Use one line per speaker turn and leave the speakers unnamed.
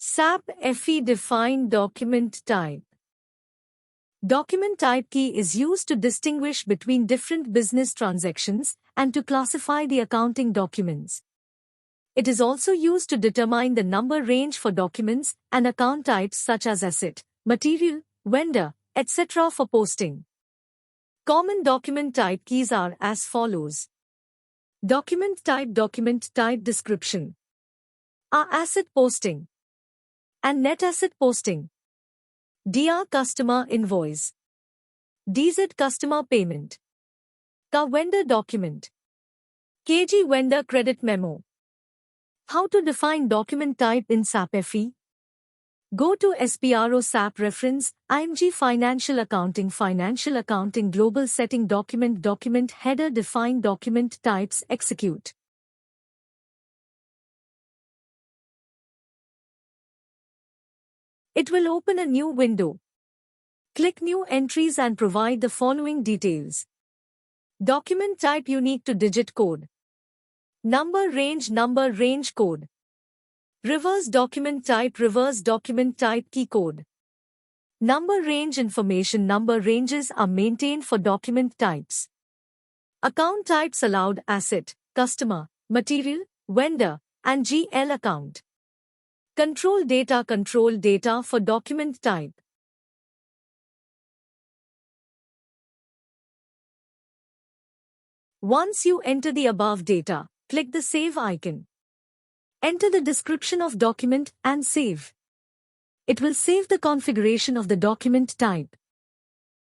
SAP FE Define Document Type. Document type key is used to distinguish between different business transactions and to classify the accounting documents. It is also used to determine the number range for documents and account types such as asset, material, vendor, etc. for posting. Common document type keys are as follows. Document type description. A asset posting and net asset posting. DR customer invoice. DZ customer payment. K vendor document. KG vendor credit memo. How to define document type in SAP FE? Go to SPRO SAP reference, IMG Financial Accounting Global Setting Document Header Define Document Types Execute. It will open a new window. Click New Entries and provide the following details. Document type unique to digit code. Number range code. Reverse document type key code. Number range information. Number ranges are maintained for document types. Account types allowed: asset, customer, material, vendor, and GL account. Control data for document type. Once you enter the above data, click the Save icon. Enter the description of document and save. It will save the configuration of the document type.